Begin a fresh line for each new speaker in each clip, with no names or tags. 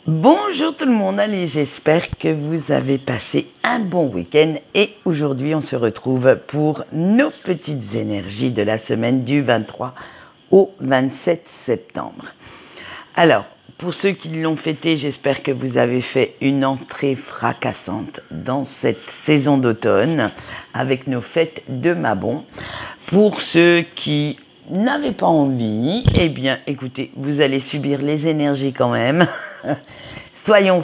Bonjour tout le monde, allez, j'espère que vous avez passé un bon week-end et aujourd'hui on se retrouve pour nos petites énergies de la semaine du 23 au 27 septembre. Alors, pour ceux qui l'ont fêté, j'espère que vous avez fait une entrée fracassante dans cette saison d'automne avec nos fêtes de Mabon. Pour ceux qui n'avaient pas envie, eh bien écoutez, vous allez subir les énergies quand même. Soyons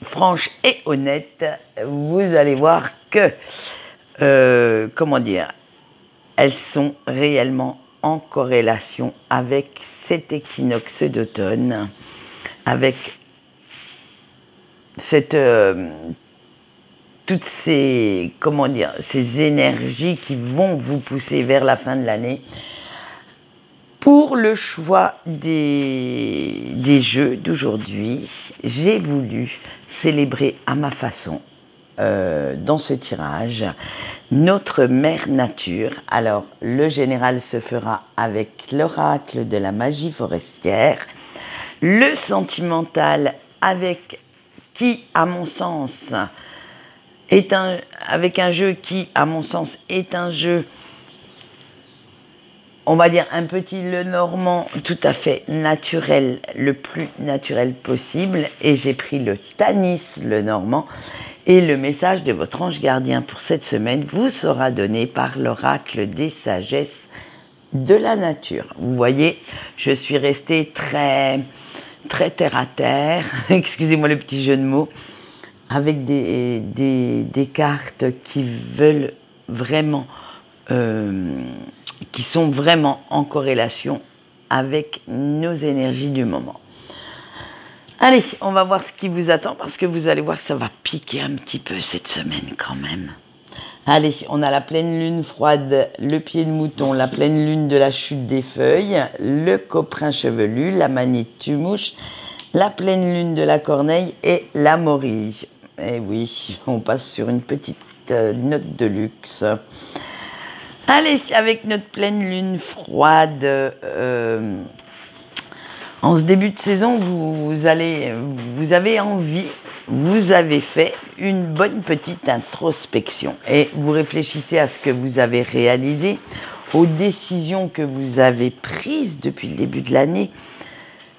franches et honnêtes, vous allez voir que, comment dire, elles sont réellement en corrélation avec cet équinoxe d'automne, avec toutes ces, comment dire, ces énergies qui vont vous pousser vers la fin de l'année. Pour le choix des jeux d'aujourd'hui, j'ai voulu célébrer à ma façon, dans ce tirage, notre mère nature. Alors, le général se fera avec l'oracle de la magie forestière, le sentimental avec qui, à mon sens, avec un jeu qui, à mon sens, est un jeu, on va dire un petit Lenormand tout à fait naturel, le plus naturel possible. Et j'ai pris le Tanis Lenormand. Et le message de votre ange gardien pour cette semaine vous sera donné par l'oracle des sagesses de la nature. Vous voyez, je suis restée très terre à terre, excusez-moi le petit jeu de mots, avec des cartes qui veulent vraiment... qui sont vraiment en corrélation avec nos énergies du moment. Allez, on va voir ce qui vous attend parce que vous allez voir que ça va piquer un petit peu cette semaine quand même. Allez, on a la pleine lune froide, le pied de mouton, la pleine lune de la chute des feuilles, le coprin chevelu, la manite tumouche, la pleine lune de la corneille et la morille. Et oui, on passe sur une petite note de luxe. Allez, avec notre pleine lune froide, en ce début de saison, vous avez envie, vous avez fait une bonne petite introspection et vous réfléchissez à ce que vous avez réalisé, aux décisions que vous avez prises depuis le début de l'année,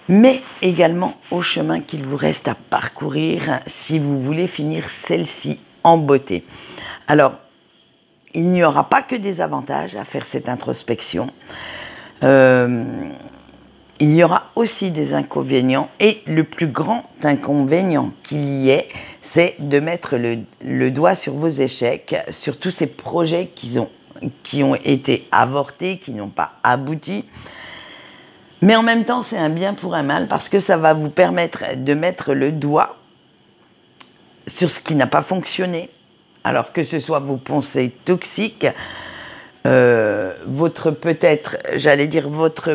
mais également au chemin qu'il vous reste à parcourir si vous voulez finir celle-ci en beauté. Alors, il n'y aura pas que des avantages à faire cette introspection. Il y aura aussi des inconvénients. Et le plus grand inconvénient qu'il y ait, c'est de mettre le doigt sur vos échecs, sur tous ces projets qui ont été avortés, qui n'ont pas abouti. Mais en même temps, c'est un bien pour un mal parce que ça va vous permettre de mettre le doigt sur ce qui n'a pas fonctionné. Alors que ce soit vos pensées toxiques, votre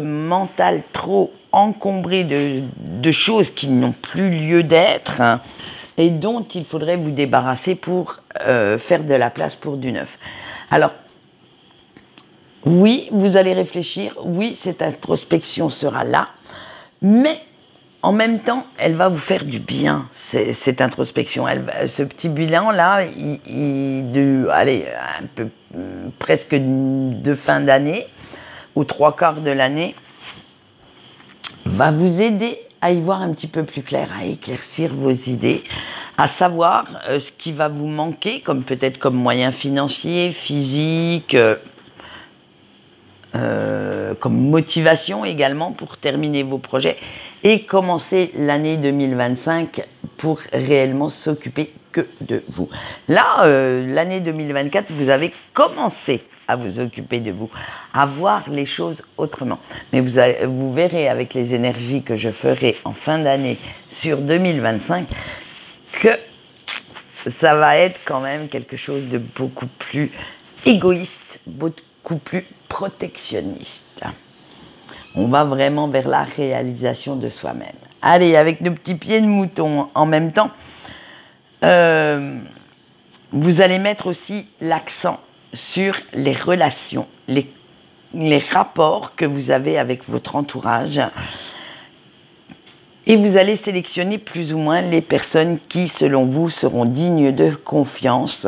mental trop encombré de choses qui n'ont plus lieu d'être, hein, et dont il faudrait vous débarrasser pour faire de la place pour du neuf. Alors, oui, vous allez réfléchir, oui, cette introspection sera là, mais en même temps, elle va vous faire du bien, cette introspection. Ce petit bilan-là, presque de fin d'année, ou 3/4 de l'année, va vous aider à y voir un petit peu plus clair, à éclaircir vos idées, à savoir ce qui va vous manquer, peut-être comme moyens financiers, physiques, comme motivation également pour terminer vos projets et commencer l'année 2025 pour réellement s'occuper que de vous. Là, l'année 2024, vous avez commencé à vous occuper de vous, à voir les choses autrement. Mais vous verrez avec les énergies que je ferai en fin d'année sur 2025 que ça va être quand même quelque chose de beaucoup plus égoïste, beaucoup plus protectionniste. On va vraiment vers la réalisation de soi-même. Allez, avec nos petits pieds de mouton en même temps, vous allez mettre aussi l'accent sur les relations, les rapports que vous avez avec votre entourage, Et vous allez sélectionner plus ou moins les personnes qui, selon vous, seront dignes de confiance.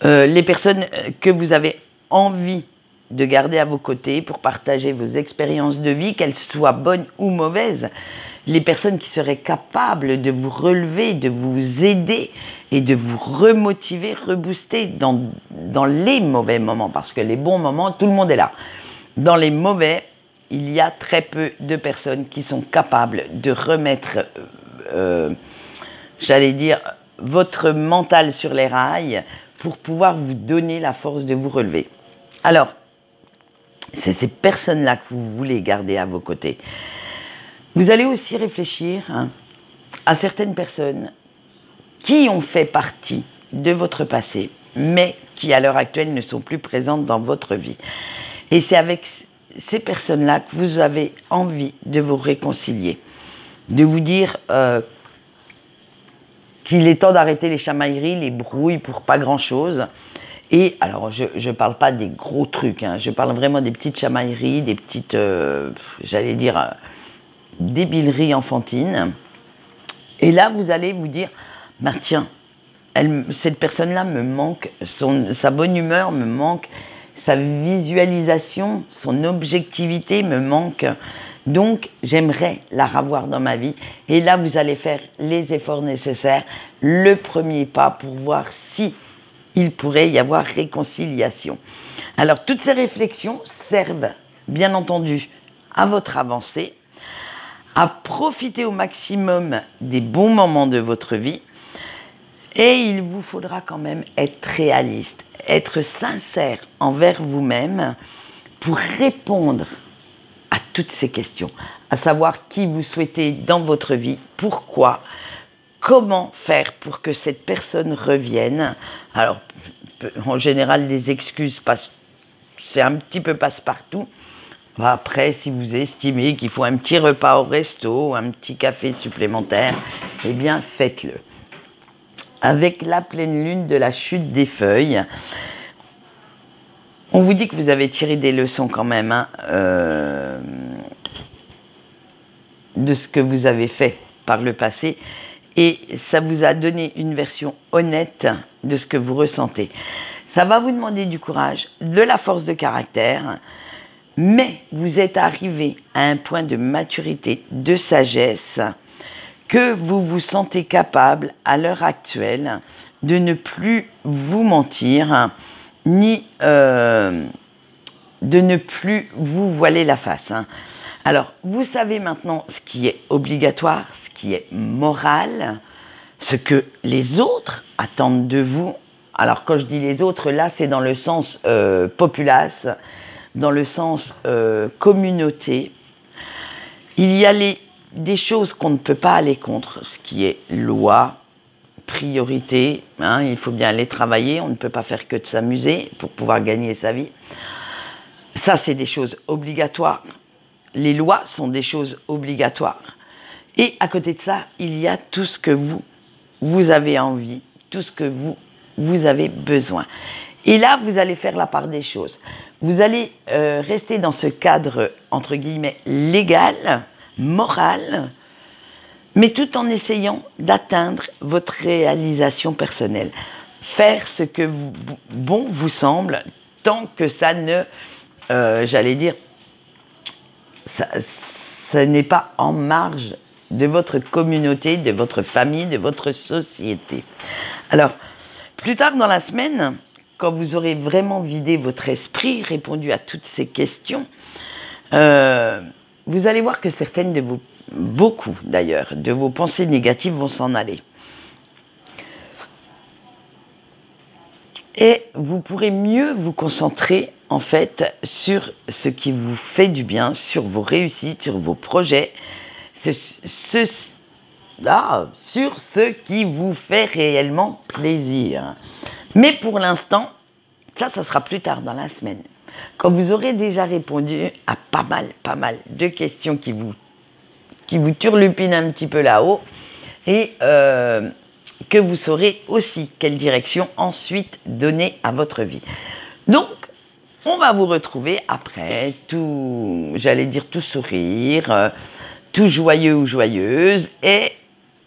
Les personnes que vous avez envie de garder à vos côtés pour partager vos expériences de vie, qu'elles soient bonnes ou mauvaises. Les personnes qui seraient capables de vous relever, de vous aider et de vous remotiver, rebooster dans les mauvais moments. Parce que les bons moments, tout le monde est là. Dans les mauvais, il y a très peu de personnes qui sont capables de remettre, j'allais dire, votre mental sur les rails pour pouvoir vous donner la force de vous relever. Alors, c'est ces personnes-là que vous voulez garder à vos côtés. Vous allez aussi réfléchir à certaines personnes qui ont fait partie de votre passé, mais qui à l'heure actuelle ne sont plus présentes dans votre vie. Et c'est avec ces personnes-là que vous avez envie de vous réconcilier, de vous dire qu'il est temps d'arrêter les chamailleries, les brouilles pour pas grand-chose. Et alors, je ne parle pas des gros trucs, je parle vraiment des petites chamailleries, des petites, j'allais dire, débileries enfantines. Et là, vous allez vous dire, bah tiens, cette personne-là me manque, sa bonne humeur me manque, sa visualisation, son objectivité me manque. Donc, j'aimerais la revoir dans ma vie. Et là, vous allez faire les efforts nécessaires, le premier pas pour voir si il pourrait y avoir réconciliation. Alors, toutes ces réflexions servent, bien entendu, à votre avancée, à profiter au maximum des bons moments de votre vie. Et il vous faudra quand même être réaliste, être sincère envers vous-même pour répondre à toutes ces questions, à savoir qui vous souhaitez dans votre vie, pourquoi, comment faire pour que cette personne revienne. Alors, en général, les excuses passent, c'est un petit peu passe-partout. Après, si vous estimez qu'il faut un petit repas au resto, un petit café supplémentaire, eh bien, faites-le. Avec la pleine lune de la chute des feuilles, on vous dit que vous avez tiré des leçons quand même de ce que vous avez fait par le passé et ça vous a donné une version honnête de ce que vous ressentez. Ça va vous demander du courage, de la force de caractère, mais vous êtes arrivé à un point de maturité, de sagesse, que vous vous sentez capable à l'heure actuelle de ne plus vous mentir, ni de ne plus vous voiler la face. Alors, vous savez maintenant ce qui est obligatoire, ce qui est moral, ce que les autres attendent de vous. Alors, quand je dis les autres, là, c'est dans le sens populace, dans le sens communauté. Il y a des choses qu'on ne peut pas aller contre, ce qui est loi, priorité, il faut bien aller travailler, on ne peut pas faire que de s'amuser pour pouvoir gagner sa vie. Ça, c'est des choses obligatoires. Les lois sont des choses obligatoires. Et à côté de ça, il y a tout ce que vous avez envie, tout ce que vous avez besoin. Et là, vous allez faire la part des choses. Vous allez rester dans ce cadre, entre guillemets, légal, moral, mais tout en essayant d'atteindre votre réalisation personnelle. Faire ce que bon vous semble, tant que ça ne, j'allais dire, ça n'est pas en marge de votre communauté, de votre famille, de votre société. Alors, plus tard dans la semaine, quand vous aurez vraiment vidé votre esprit, répondu à toutes ces questions, vous allez voir que certaines de vos, beaucoup d'ailleurs, de vos pensées négatives vont s'en aller. Et vous pourrez mieux vous concentrer en fait sur ce qui vous fait du bien, sur vos réussites, sur vos projets, sur ce qui vous fait réellement plaisir. Mais pour l'instant, ça sera plus tard dans la semaine. Quand vous aurez déjà répondu à pas mal de questions qui vous turlupinent un petit peu là-haut et que vous saurez aussi quelle direction ensuite donner à votre vie. Donc, on va vous retrouver après, tout, j'allais dire tout sourire, tout joyeux ou joyeuse, et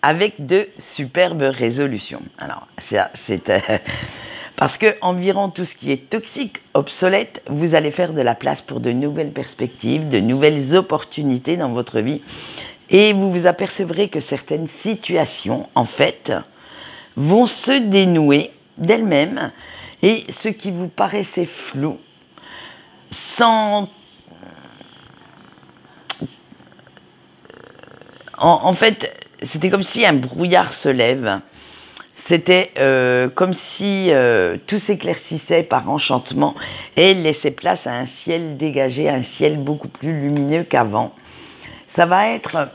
avec de superbes résolutions. Alors, c'est parce que environ tout ce qui est toxique, obsolète, vous allez faire de la place pour de nouvelles perspectives, de nouvelles opportunités dans votre vie, et vous vous apercevrez que certaines situations, en fait, vont se dénouer d'elles-mêmes, et ce qui vous paraissait flou, sans... En fait, c'était comme si un brouillard se lève. C'était comme si tout s'éclaircissait par enchantement et laissait place à un ciel dégagé, un ciel beaucoup plus lumineux qu'avant. Ça va être,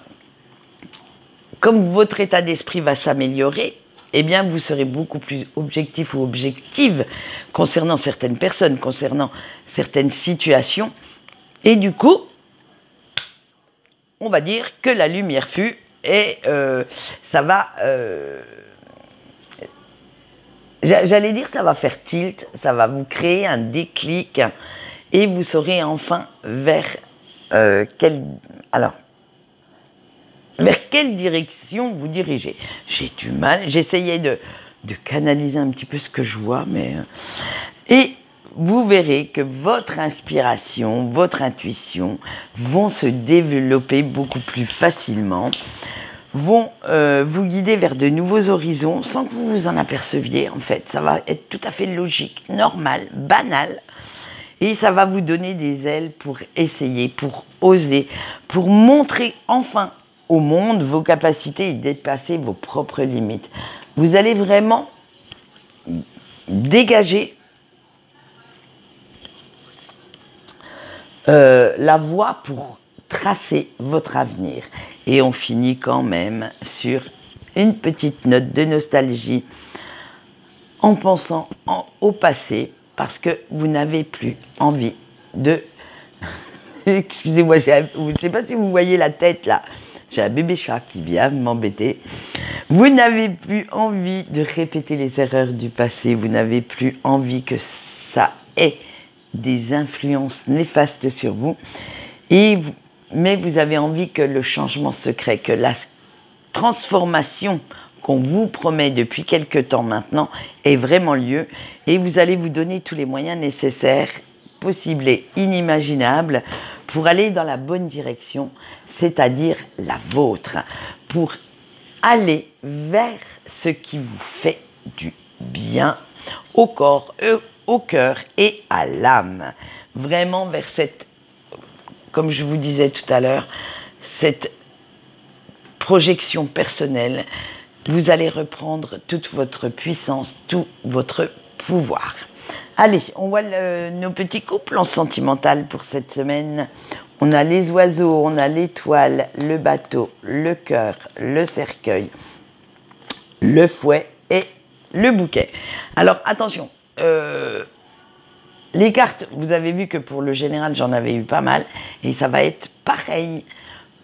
comme votre état d'esprit va s'améliorer, eh bien vous serez beaucoup plus objectif ou objective concernant certaines personnes, concernant certaines situations. Et du coup, on va dire que la lumière fut et ça va... J'allais dire ça va faire tilt, ça va vous créer un déclic et vous saurez enfin vers vers quelle direction vous dirigez. J'ai du mal, j'essayais de canaliser un petit peu ce que je vois, mais... Et vous verrez que votre inspiration, votre intuition vont se développer beaucoup plus facilement, vont vous guider vers de nouveaux horizons sans que vous vous en aperceviez. En fait, ça va être tout à fait logique, normal, banal. Et ça va vous donner des ailes pour essayer, pour oser, pour montrer enfin au monde vos capacités et dépasser vos propres limites. Vous allez vraiment dégager la voie pour tracer votre avenir. Et on finit quand même sur une petite note de nostalgie en pensant au passé, parce que vous n'avez plus envie de... Excusez-moi, je ne sais pas si vous voyez la tête là. J'ai un bébé chat qui vient m'embêter. Vous n'avez plus envie de répéter les erreurs du passé. Vous n'avez plus envie que ça ait des influences néfastes sur vous. Mais vous avez envie que le changement se crée, que la transformation qu'on vous promet depuis quelque temps maintenant ait vraiment lieu. Et vous allez vous donner tous les moyens nécessaires, possibles et inimaginables, pour aller dans la bonne direction, c'est-à-dire la vôtre, pour aller vers ce qui vous fait du bien au corps, au cœur et à l'âme. Vraiment vers cette, comme je vous disais tout à l'heure, cette projection personnelle. Vous allez reprendre toute votre puissance, tout votre pouvoir. Allez, on voit nos petits couples en sentimental pour cette semaine. On a les oiseaux, on a l'étoile, le bateau, le cœur, le cercueil, le fouet et le bouquet. Alors attention, les cartes, vous avez vu que pour le général, j'en avais eu pas mal. Et ça va être pareil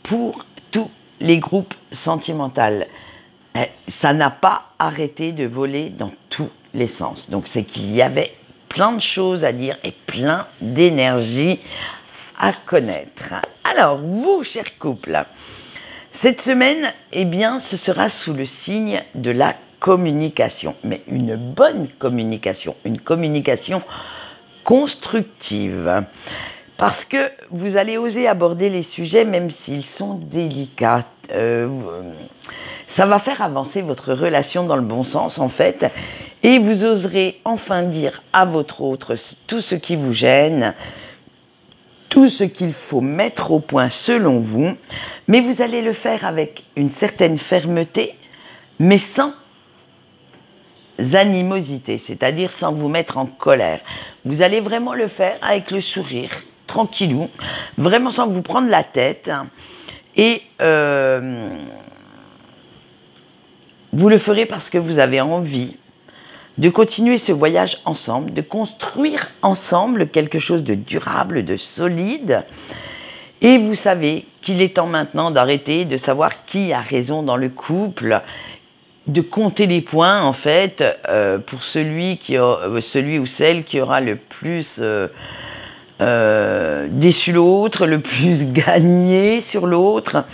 pour tous les groupes sentimentaux. Ça n'a pas arrêté de voler dans tous les sens. Donc c'est qu'il y avait plein de choses à dire et plein d'énergie à connaître. Alors, vous, chers couples, cette semaine, eh bien, ce sera sous le signe de la communication. Mais une bonne communication, une communication constructive. Parce que vous allez oser aborder les sujets même s'ils sont délicats. Ça va faire avancer votre relation dans le bon sens, en fait. Et vous oserez enfin dire à votre autre tout ce qui vous gêne, tout ce qu'il faut mettre au point selon vous. Mais vous allez le faire avec une certaine fermeté, mais sans animosité, c'est-à-dire sans vous mettre en colère. Vous allez vraiment le faire avec le sourire, tranquillou, vraiment sans vous prendre la tête. Et vous le ferez parce que vous avez envie de continuer ce voyage ensemble, de construire ensemble quelque chose de durable, de solide. Et vous savez qu'il est temps maintenant d'arrêter de savoir qui a raison dans le couple, de compter les points en fait pour celui ou celle qui aura le plus déçu l'autre, le plus gagné sur l'autre.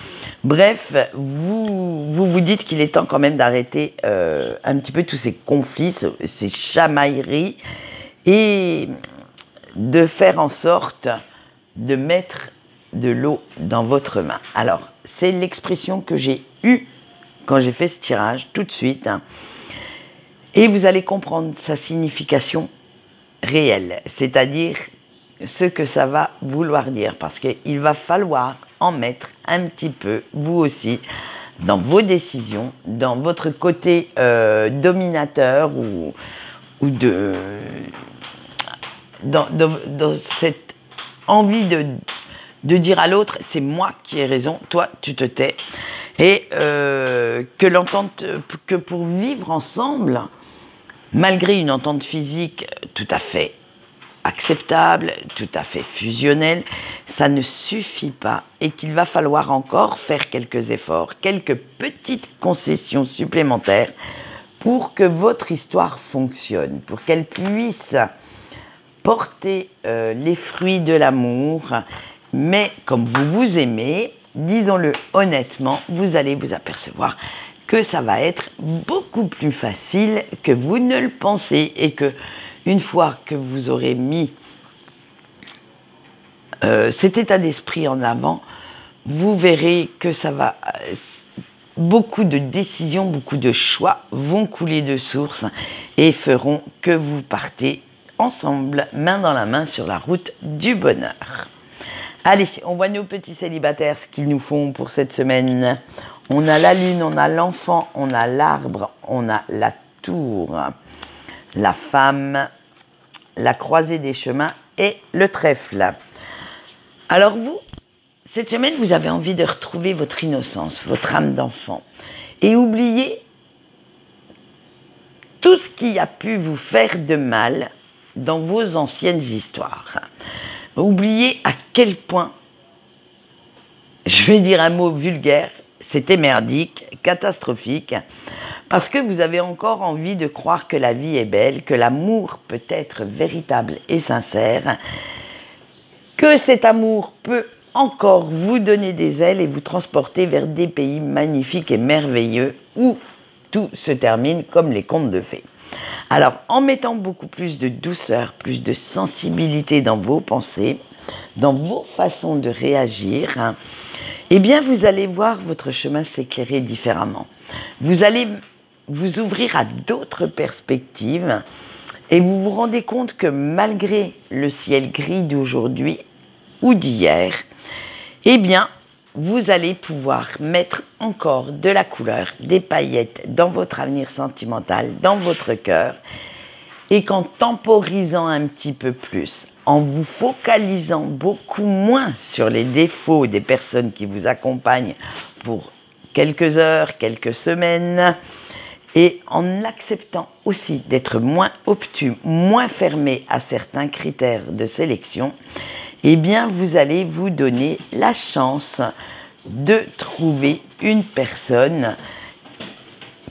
Bref, vous dites qu'il est temps quand même d'arrêter un petit peu tous ces conflits, ces chamailleries, et de faire en sorte de mettre de l'eau dans votre main. Alors, c'est l'expression que j'ai eue quand j'ai fait ce tirage, tout de suite. Et vous allez comprendre sa signification réelle, c'est-à-dire ce que ça va vouloir dire, parce qu'il va falloir en mettre un petit peu, vous aussi, dans vos décisions, dans votre côté dominateur ou dans cette envie de dire à l'autre, c'est moi qui ai raison, toi tu te tais, et que pour vivre ensemble, malgré une entente physique tout à fait acceptable, tout à fait fusionnelle, ça ne suffit pas et qu'il va falloir encore faire quelques efforts, quelques petites concessions supplémentaires pour que votre histoire fonctionne, pour qu'elle puisse porter les fruits de l'amour, mais comme vous vous aimez, disons-le honnêtement, vous allez vous apercevoir que ça va être beaucoup plus facile que vous ne le pensez et que une fois que vous aurez mis cet état d'esprit en avant, vous verrez que ça va, beaucoup de décisions, beaucoup de choix vont couler de source et feront que vous partez ensemble, main dans la main, sur la route du bonheur. Allez, on voit nos petits célibataires, ce qu'ils nous font pour cette semaine. On a la lune, on a l'enfant, on a l'arbre, on a la tour, la femme, la croisée des chemins et le trèfle. Alors vous, cette semaine, vous avez envie de retrouver votre innocence, votre âme d'enfant et oublier tout ce qui a pu vous faire de mal dans vos anciennes histoires. Oubliez à quel point, je vais dire un mot vulgaire, c'était merdique, catastrophique, parce que vous avez encore envie de croire que la vie est belle, que l'amour peut être véritable et sincère, que cet amour peut encore vous donner des ailes et vous transporter vers des pays magnifiques et merveilleux où tout se termine comme les contes de fées. Alors, en mettant beaucoup plus de douceur, plus de sensibilité dans vos pensées, dans vos façons de réagir, eh bien, vous allez voir votre chemin s'éclairer différemment. Vous allez vous ouvrir à d'autres perspectives et vous vous rendez compte que malgré le ciel gris d'aujourd'hui ou d'hier, eh bien, vous allez pouvoir mettre encore de la couleur, des paillettes dans votre avenir sentimental, dans votre cœur, et qu'en temporisant un petit peu plus, en vous focalisant beaucoup moins sur les défauts des personnes qui vous accompagnent pour quelques heures, quelques semaines, et en acceptant aussi d'être moins obtus, moins fermé à certains critères de sélection, eh bien, vous allez vous donner la chance de trouver une personne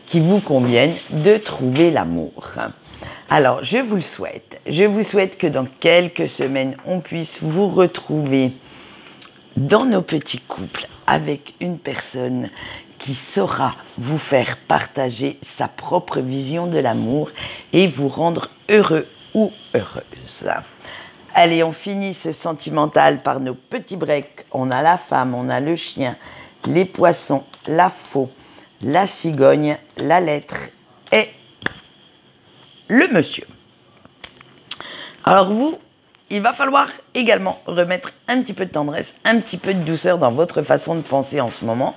qui vous convienne, de trouver l'amour. Alors, je vous le souhaite. Je vous souhaite que dans quelques semaines, on puisse vous retrouver dans nos petits couples avec une personne qui saura vous faire partager sa propre vision de l'amour et vous rendre heureux ou heureuse. Allez, on finit ce sentimental par nos petits breaks. On a la femme, on a le chien, les poissons, la faux, la cigogne, la lettre et le monsieur. Alors vous, il va falloir également remettre un petit peu de tendresse, un petit peu de douceur dans votre façon de penser en ce moment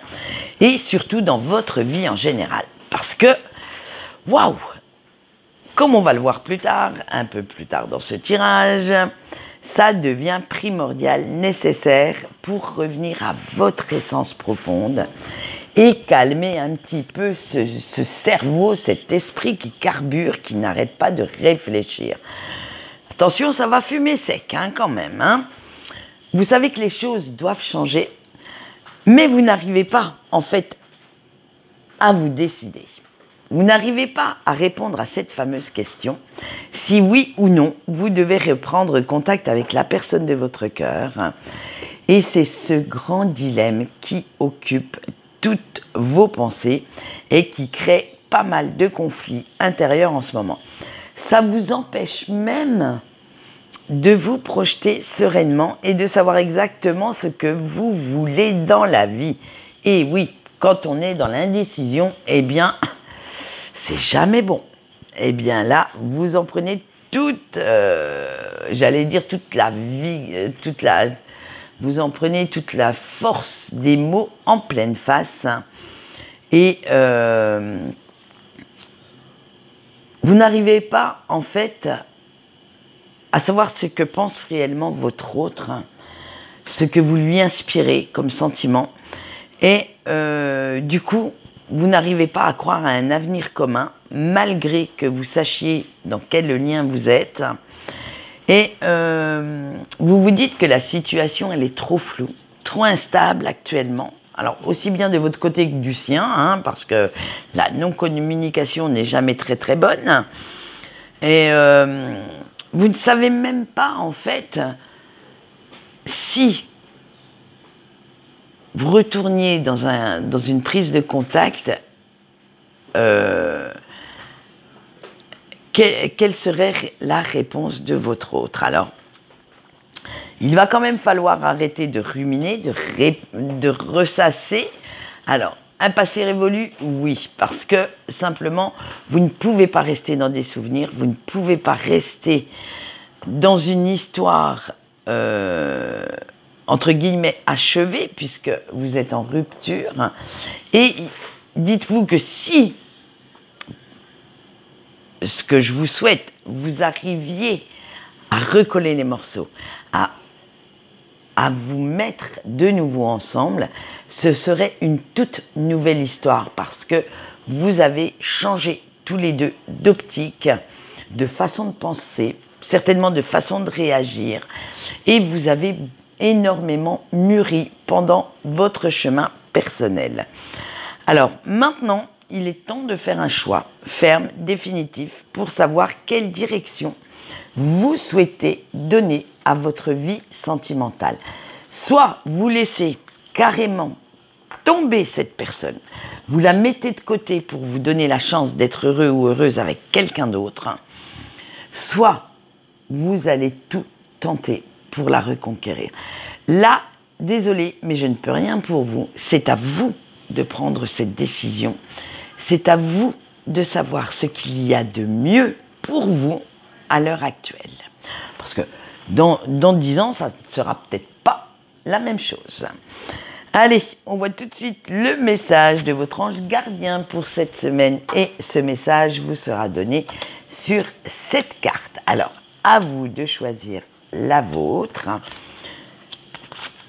et surtout dans votre vie en général. Parce que, waouh, comme on va le voir plus tard, un peu plus tard dans ce tirage, ça devient primordial, nécessaire pour revenir à votre essence profonde et calmer un petit peu ce cerveau, cet esprit qui carbure, qui n'arrête pas de réfléchir. Attention, ça va fumer sec quand même. Vous savez que les choses doivent changer, mais vous n'arrivez pas en fait à vous décider. vous n'arrivez pas à répondre à cette fameuse question. Si oui ou non, vous devez reprendre contact avec la personne de votre cœur. Et c'est ce grand dilemme qui occupe toutes vos pensées et qui crée pas mal de conflits intérieurs en ce moment. Ça vous empêche même de vous projeter sereinement et de savoir exactement ce que vous voulez dans la vie. Et oui, quand on est dans l'indécision, eh bien, c'est jamais bon. Eh bien là, vous en prenez j'allais dire toute la vie, vous en prenez toute la force des mots en pleine face. Et vous n'arrivez pas, en fait, à savoir ce que pense réellement votre autre, ce que vous lui inspirez comme sentiment. Et du coup, vous n'arrivez pas à croire à un avenir commun, malgré que vous sachiez dans quel lien vous êtes. Et vous vous dites que la situation, elle est trop floue, trop instable actuellement. Alors, aussi bien de votre côté que du sien, hein, parce que la non-communication n'est jamais très très bonne. Et vous ne savez même pas, en fait, si vous retourniez dans une prise de contact, quelle serait la réponse de votre autre? Alors, il va quand même falloir arrêter de ruminer, de ressasser. Alors, un passé révolu, oui, parce que simplement, vous ne pouvez pas rester dans des souvenirs, vous ne pouvez pas rester dans une histoire, entre guillemets, achevée, puisque vous êtes en rupture. Et dites-vous que si, ce que je vous souhaite, vous arriviez à recoller les morceaux, à vous mettre de nouveau ensemble, ce serait une toute nouvelle histoire parce que vous avez changé tous les deux d'optique, de façon de penser, certainement de façon de réagir, et vous avez énormément mûri pendant votre chemin personnel. Alors maintenant, il est temps de faire un choix ferme, définitif, pour savoir quelle direction vous souhaitez donner à votre vie sentimentale. Soit vous laissez carrément tomber cette personne, vous la mettez de côté pour vous donner la chance d'être heureux ou heureuse avec quelqu'un d'autre, soit vous allez tout tenter pour la reconquérir. Là, désolé, mais je ne peux rien pour vous. C'est à vous de prendre cette décision. C'est à vous de savoir ce qu'il y a de mieux pour vous à l'heure actuelle. Parce que dans 10 ans, ça ne sera peut-être pas la même chose. Allez, on voit tout de suite le message de votre ange gardien pour cette semaine. Et ce message vous sera donné sur cette carte. Alors, à vous de choisir la vôtre,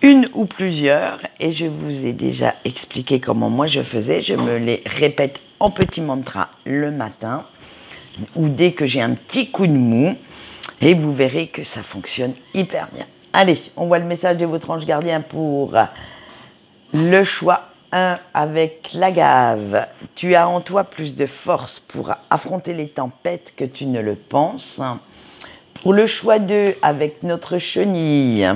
une ou plusieurs. Et je vous ai déjà expliqué comment moi je faisais. Je me les répète en petit mantra le matin ou dès que j'ai un petit coup de mou. Et vous verrez que ça fonctionne hyper bien. Allez, on voit le message de votre ange gardien pour le choix 1 avec la Gave. Tu as en toi plus de force pour affronter les tempêtes que tu ne le penses. Pour le choix 2 avec notre Chenille,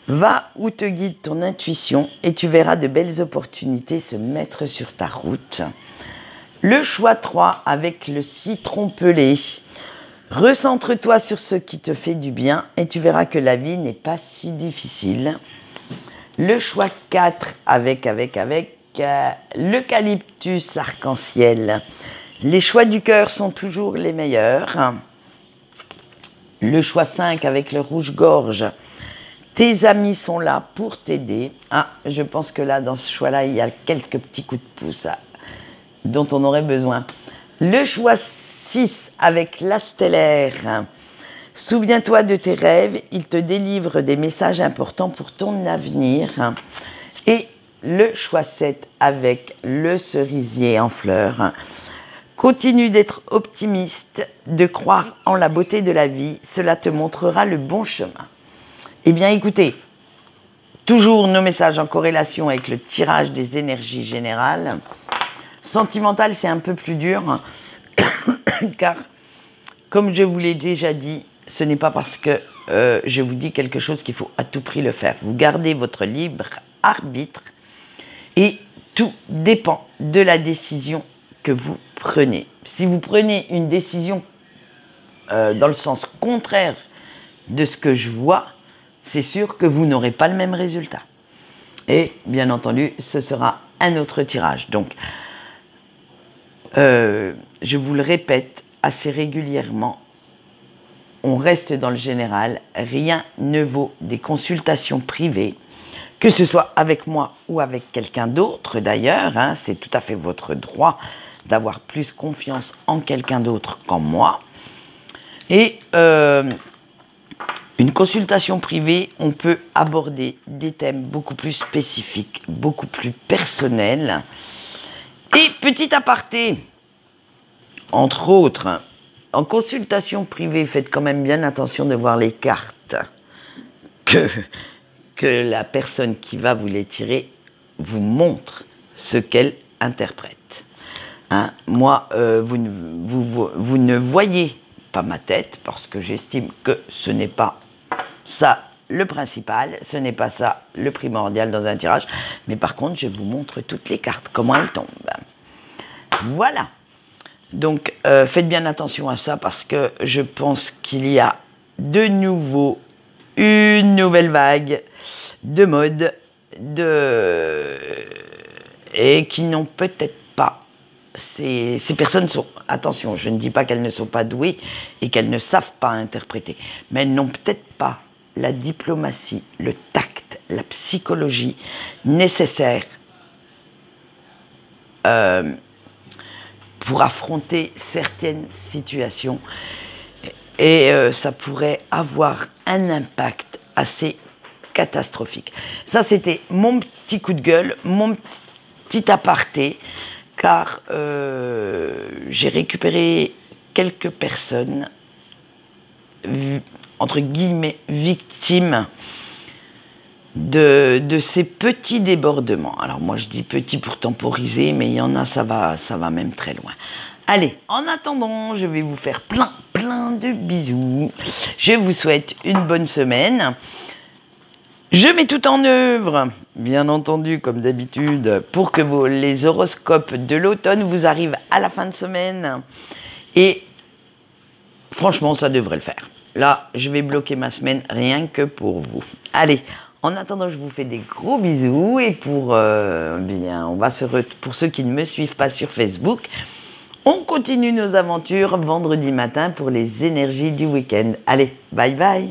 va où te guide ton intuition et tu verras de belles opportunités se mettre sur ta route. Le choix 3 avec le Citron pelé. Recentre-toi sur ce qui te fait du bien et tu verras que la vie n'est pas si difficile. Le choix 4 avec l'eucalyptus arc-en-ciel. Les choix du cœur sont toujours les meilleurs. Le choix 5 avec le rouge-gorge. Tes amis sont là pour t'aider. Ah, je pense que là, dans ce choix-là, il y a quelques petits coups de pouce dont on aurait besoin. Le choix 6 avec la stellaire. Souviens-toi de tes rêves, ils te délivrent des messages importants pour ton avenir. Et le choix 7 avec le cerisier en fleurs. Continue d'être optimiste, de croire en la beauté de la vie, cela te montrera le bon chemin. Eh bien écoutez, toujours nos messages en corrélation avec le tirage des énergies générales. Sentimental, c'est un peu plus dur, car, comme je vous l'ai déjà dit, ce n'est pas parce que je vous dis quelque chose qu'il faut à tout prix le faire. Vous gardez votre libre arbitre et tout dépend de la décision que vous prenez. Si vous prenez une décision dans le sens contraire de ce que je vois, c'est sûr que vous n'aurez pas le même résultat. Et bien entendu, ce sera un autre tirage. Donc, je vous le répète assez régulièrement, on reste dans le général, rien ne vaut des consultations privées, que ce soit avec moi ou avec quelqu'un d'autre d'ailleurs, hein, c'est tout à fait votre droit d'avoir plus confiance en quelqu'un d'autre qu'en moi. Et une consultation privée, on peut aborder des thèmes beaucoup plus spécifiques, beaucoup plus personnels. Et petit aparté, entre autres, en consultation privée, faites quand même bien attention de voir les cartes que la personne qui va vous les tirer vous montre ce qu'elle interprète. Hein, moi, vous ne voyez pas ma tête parce que j'estime que ce n'est pas ça le principal, ce n'est pas ça le primordial dans un tirage, mais par contre, je vous montre toutes les cartes, comment elles tombent. Voilà. Donc, faites bien attention à ça parce que je pense qu'il y a de nouveau une nouvelle vague de mode et qui n'ont peut-être pas. Ces personnes sont, attention, je ne dis pas qu'elles ne sont pas douées et qu'elles ne savent pas interpréter, mais elles n'ont peut-être pas la diplomatie, le tact, la psychologie nécessaire pour affronter certaines situations et ça pourrait avoir un impact assez catastrophique. Ça, c'était mon petit coup de gueule, mon petit aparté, car j'ai récupéré quelques personnes, entre guillemets, victimes de ces petits débordements. Alors moi, je dis petits pour temporiser, mais il y en a, ça va même très loin. Allez, en attendant, je vais vous faire plein de bisous. Je vous souhaite une bonne semaine. Je mets tout en œuvre, bien entendu, comme d'habitude, pour que les horoscopes de l'automne vous arrivent à la fin de semaine. Et franchement, ça devrait le faire. Là, je vais bloquer ma semaine rien que pour vous. Allez, en attendant, je vous fais des gros bisous. Et pour ceux qui ne me suivent pas sur Facebook, on continue nos aventures vendredi matin pour les énergies du week-end. Allez, bye bye!